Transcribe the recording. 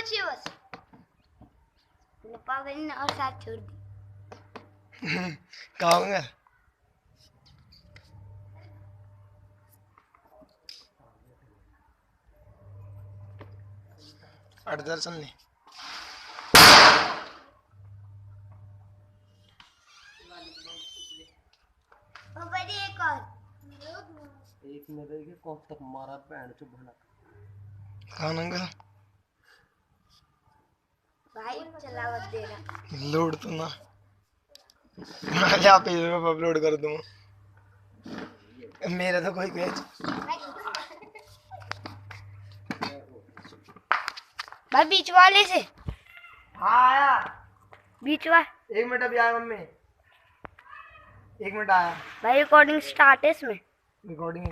बची है बस। पागल ने और साथ छोड़ दी। कहाँ होंगे? दर्शन नहीं एक और एक मेरे के कौन तक मारा पैंट चुप भला कहाँ नंगा भाई चलावत देना लोड तो ना मैं यहाँ पे अपलोड कर दूँ मेरा तो कोई पेज भाई बीच वाले से। हाँ आया बीच वाले 1 मिनट अभी आया मम्मी 1 मिनट आया भाई रिकॉर्डिंग स्टार्ट है इसमें रिकॉर्डिंग